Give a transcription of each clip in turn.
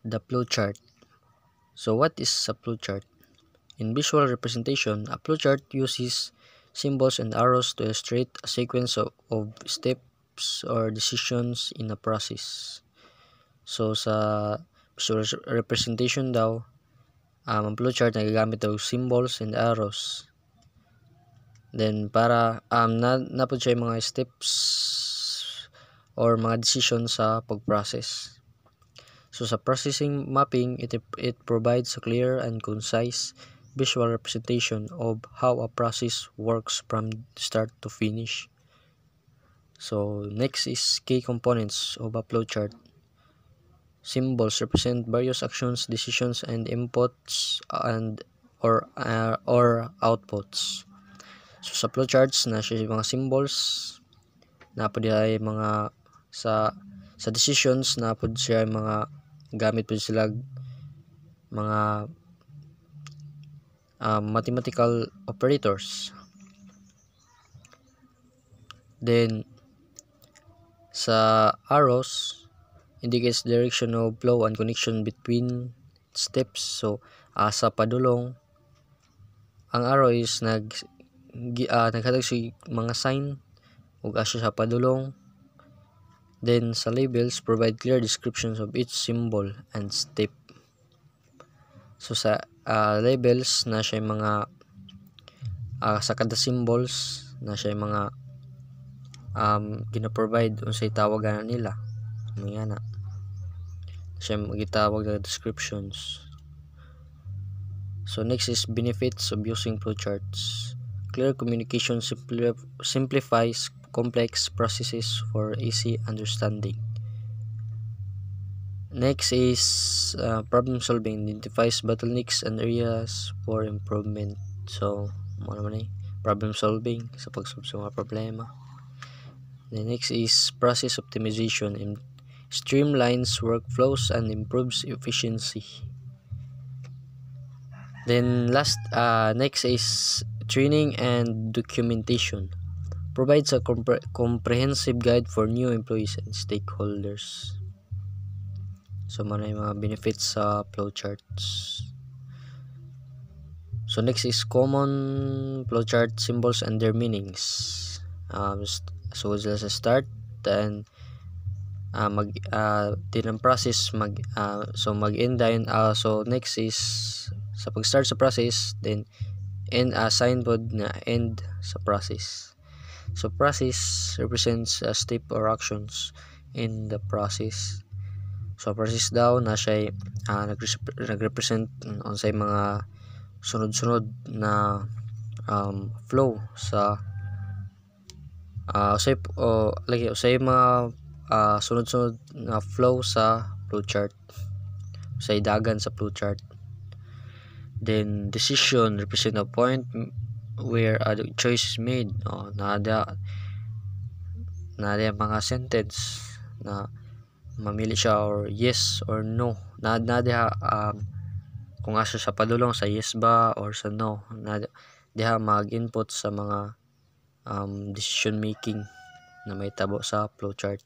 The flowchart. So what is a flowchart? In visual representation, a flowchart uses symbols and arrows to illustrate a sequence of steps or decisions in a process. So sa visual representation daw, ang flowchart nagagamit og symbols and arrows. Then para napod siya mga steps or mga decisions sa pag-process. So sa processing mapping, it provides a clear and concise visual representation of how a process works from start to finish. So next is key components of a flowchart. Symbols represent various actions, decisions, and inputs or outputs. So sa flowcharts na siya mga symbols, napod ay mga sa decisions, napod siya mga gamit po sila mga mathematical operators. Then sa arrows indicates direction of flow and connection between steps. So sa padulong, ang arrow is naghatag sa mga sign ug asa sa padulong. Then sa labels, provide clear descriptions of each symbol and step. So sa labels na siya mga sa kada symbols na siya mga gina-provide unsay tawagan nila. Mga na siya magitawag na descriptions. So next is benefits of using flowcharts. Clear communication simplifies complex processes for easy understanding. Next is problem solving. Identifies bottlenecks and areas for improvement. So ano naman problem solving sa pag-solve sa mga problema. The next is process optimization. And streamlines workflows and improves efficiency. Then next is training and documentation. Provides a comprehensive guide for new employees and stakeholders. So may mga benefits sa flowcharts. So next is common flowchart symbols and their meanings. So sila sa start, then din process so mag-end din. So next is sa pag-start sa process, then end sign pod na end sa process. So process represents a step or actions in the process. So process daw na siya nagrepresent unsay mga sunod-sunod na flow sa usay mga sunod-sunod na flow sa flowchart. Usay dagan sa flowchart. Then decision represent a point where a choice is made. Nada mga sentence na mamili siya or yes or no. Nada kung asa sa padulong sa yes ba or sa no. Diha mag-input sa mga decision making na may tabo sa flowchart.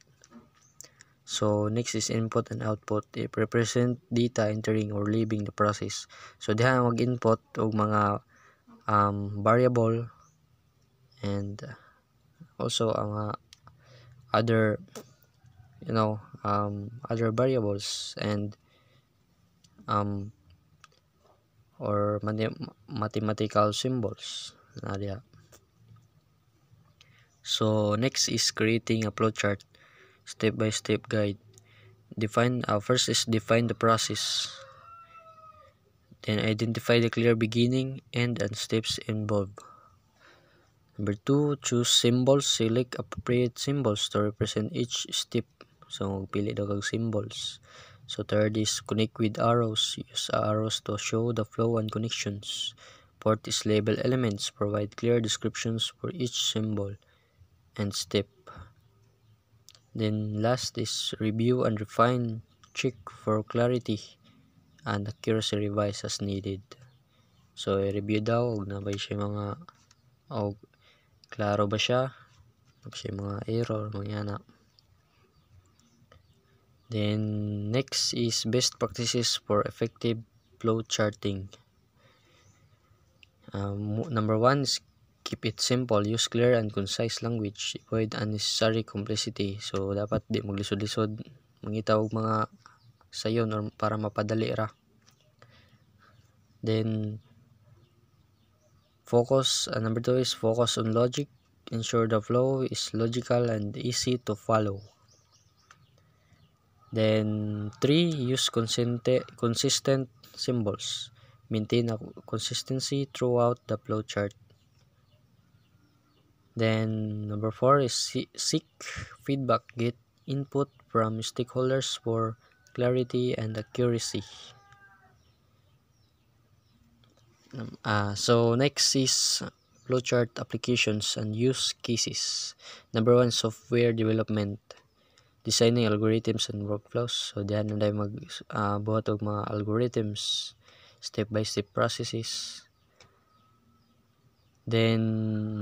So next is input and output. It represent data entering or leaving the process. So diha mag-input og mga variable and also ang other other variables and or mathematical symbols na diha. So next is creating a flowchart step-by-step guide. First is define the process. Then identify the clear beginning, end, and steps involved. Number 2, choose symbols. Select appropriate symbols to represent each step. So pili daw kag symbols. So third is connect with arrows. Use arrows to show the flow and connections. Fourth is label elements. Provide clear descriptions for each symbol and step. Then last is review and refine. Check for clarity and accuracy, revise as needed. So i-review daw og nabay siya mga klaro ba siya, nabay siya mga error mga yana. Then next is best practices for effective flow charting. Number one is keep it simple, use clear and concise language, avoid unnecessary complexity. So dapat di maglisod-lisod, mangita og mga sayon or para mapadali ra. Then number two is focus on logic, ensure the flow is logical and easy to follow. Then 3, use consistent symbols. Maintain a consistency throughout the flowchart. Then number 4 is seek feedback. Get input from stakeholders for clarity and accuracy. So next is flowchart applications and use cases. Number 1, software development. Designing algorithms and workflows. So diyan na tayo buhat og mga algorithms, step by step processes. Then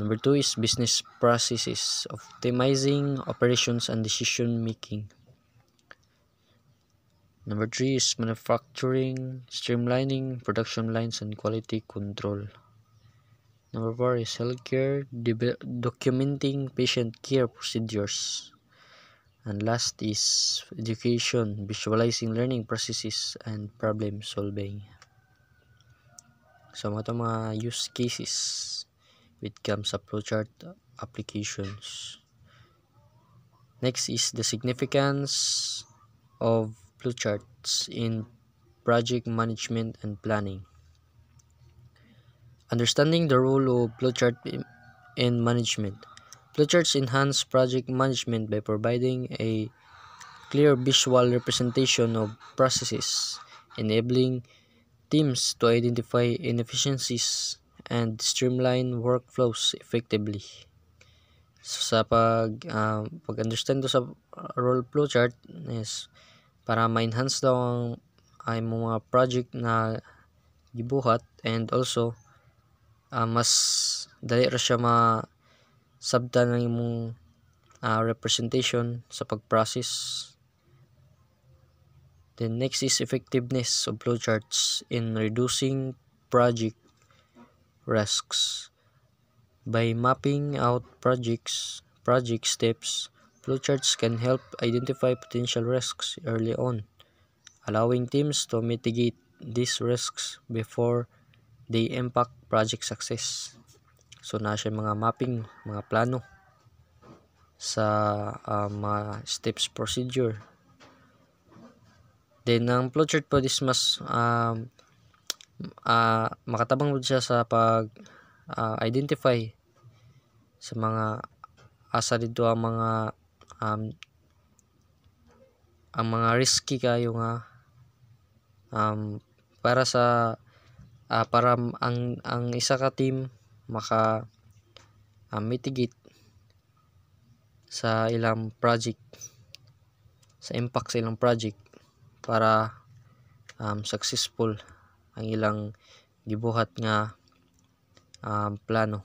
number 2 is business processes, optimizing operations and decision making. Number 3 is manufacturing, streamlining production lines and quality control. Number 4 is healthcare, documenting patient care procedures. And last is education, visualizing learning processes and problem solving. So mga mga use cases with comes sa flowchart applications. Next is the significance of flowcharts in project management and planning. Understanding the role of flowchart in management. Flowcharts enhance project management by providing a clear visual representation of processes, enabling teams to identify inefficiencies and streamline workflows effectively. So sa pag-understand do sa role flowchart is para ma-enhance daw ang mga project na gibuhat, and also mas dali ra siya sabtan ng imong representation sa pag-process. Then next is effectiveness of flowcharts in reducing project risks. By mapping out project steps, flowcharts can help identify potential risks early on, allowing teams to mitigate these risks before they impact project success. So na siya mga mapping, mga plano sa mga steps procedure. Then ang flowchart po is mas makatabang po siya sa pag identify sa mga asa dito ang mga risky kayo nga para sa para ang isa ka team maka mitigate sa ilang project, sa impact sa ilang project para successful ang ilang gibuhat nga plano.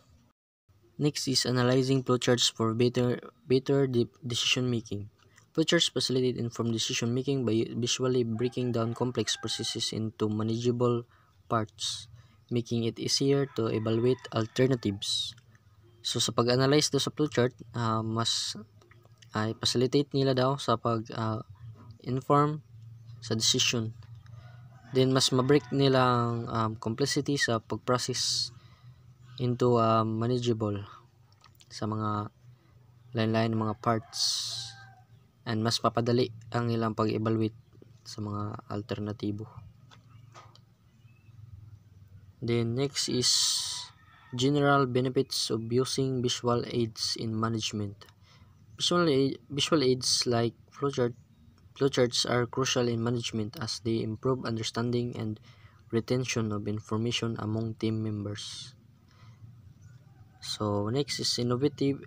Next is analyzing flowcharts for better decision making. Flowcharts facilitate informed decision making by visually breaking down complex processes into manageable parts, making it easier to evaluate alternatives. So sa pag-analyze do sa flowchart, mas facilitate nila daw sa pag-inform sa decision. Then mas ma-break nila ang complexity sa pag-process into manageable sa mga lain-lain mga parts, and mas papadali ang ilang pag-evaluate sa mga alternatibo. Then next is general benefits of using visual aids in management. Visual aids like flowcharts are crucial in management as they improve understanding and retention of information among team members. So next is innovative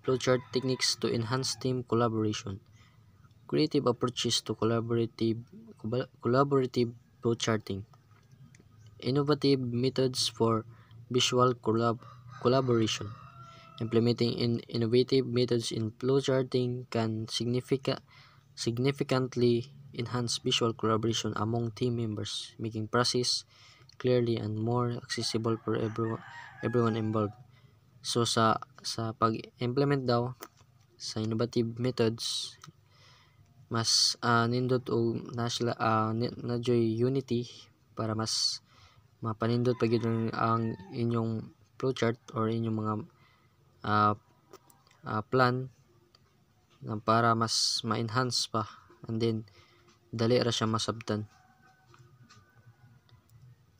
flowchart techniques to enhance team collaboration. Creative approaches to collaborative flowcharting. Innovative methods for visual collaboration. Implementing innovative methods in flowcharting can significantly enhance visual collaboration among team members, making process clearly and more accessible for everyone involved. So sa pag-implement daw sa innovative methods, mas nindot og nadyoy unity para mas mapanindot pa gyud ang inyong flowchart or inyong mga uh, plan na para mas ma-enhance pa, and then dali ra siya masabtan.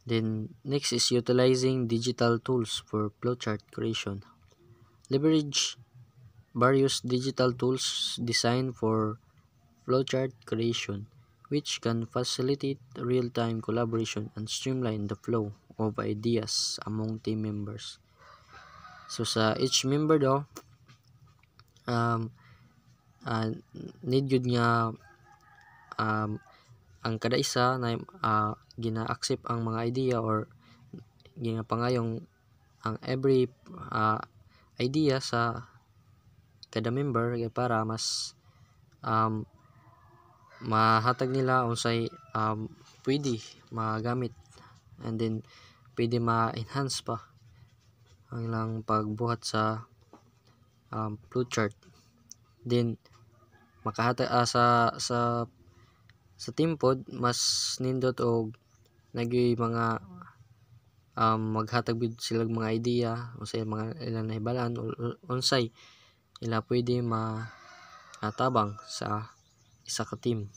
Then next is utilizing digital tools for flowchart creation. Leverage various digital tools designed for flowchart creation, which can facilitate real-time collaboration and streamline the flow of ideas among team members. So sa each member daw, need yun nga ang kada isa na gina-accept ang mga idea or ginapangayong ang every idea sa kada member para mas mahatag nila unsay pwede magamit, and then pwede ma-enhance pa ang ilang pagbuhat sa flowchart. Then makahatag sa team pod mas nindot og nagyoy mga maghatag bid sila mga idea unsay mga ilang nahibalaan unsay ila pwede matabang sa isa ka team.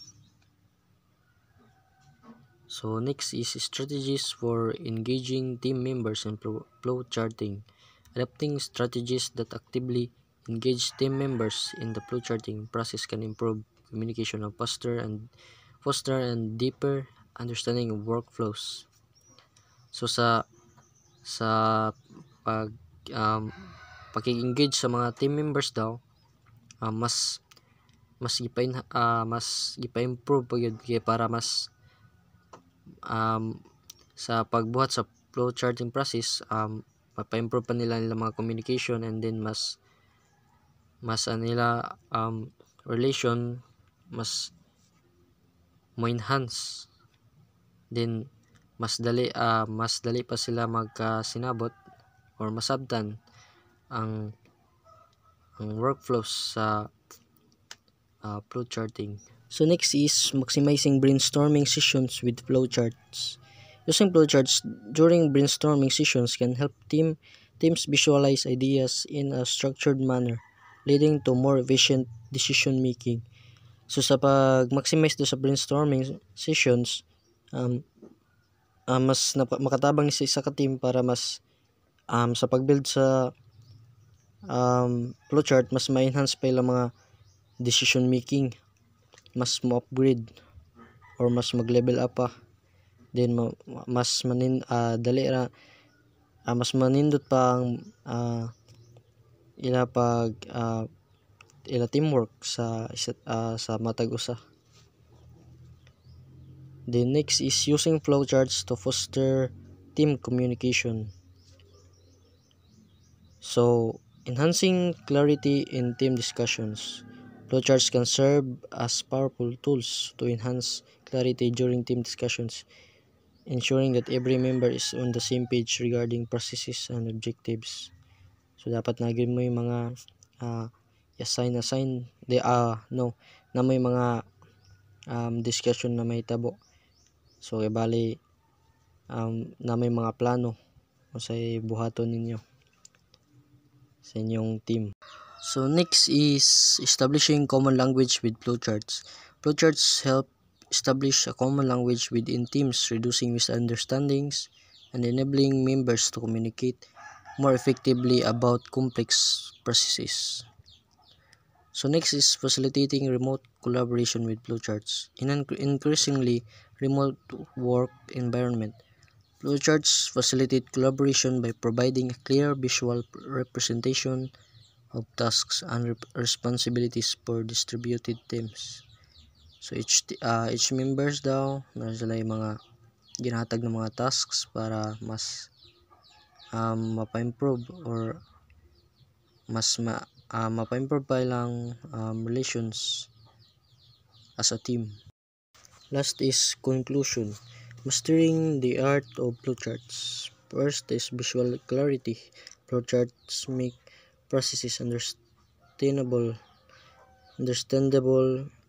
So next is strategies for engaging team members in flow charting. Adapting strategies that actively engage team members in the flow charting process can improve communication of foster and deeper understanding of workflows. So sa pag-engage sa mga team members daw, mas ipa-improve pa yun para mas sa pagbuhat sa flow charting process, mapa-improve pa nila mga communication, and then mas nila relation mas mo enhance, then mas dali pa sila magkasinabot or masabtan ang workflows sa flow charting. So next is maximizing brainstorming sessions with flowcharts. Using flowcharts during brainstorming sessions can help teams visualize ideas in a structured manner, leading to more efficient decision making. So sa pag-maximize do sa brainstorming sessions, mas makatabang sa isa ka team para mas sa pag-build sa flowchart mas ma-enhance pa ilang mga decision making, mas mo-upgrade or mas mag-level up pa, then mas dali ra mas manindot pa ang ila teamwork sa matag usa. The next is using flowcharts to foster team communication. So enhancing clarity in team discussions. Flowcharts can serve as powerful tools to enhance clarity during team discussions, ensuring that every member is on the same page regarding processes and objectives. So dapat naging mo yung mga assign na may mga discussion na may tabo. So bali na may mga plano o sa buhaton ninyo sa inyong team. So next is establishing common language with flowcharts. Flowcharts help establish a common language within teams, reducing misunderstandings and enabling members to communicate more effectively about complex processes. So next is facilitating remote collaboration with flowcharts. In an increasingly remote work environment, flowcharts facilitate collaboration by providing a clear visual representation of tasks and responsibilities for distributed teams. So each members daw na sila yung mga ginatag ng mga tasks para mas mapa-improve or mas mapa-improve pa ilang relations as a team. Last is conclusion. Mastering the art of flowcharts. First is visual clarity. Flowcharts make processes understandable,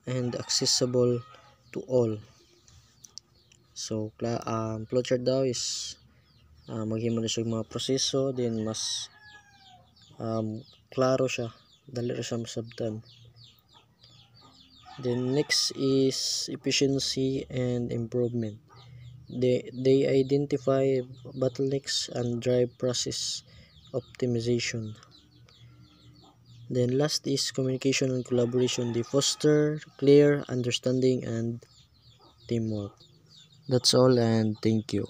and accessible to all. So, flowchart daw is maghimo na siya mga proseso, then mas klaro siya, dali ra siya masabtan. Then next is efficiency and improvement. They identify bottlenecks and drive process optimization. Then last is communication and collaboration. They foster clear understanding and teamwork. That's all, and thank you.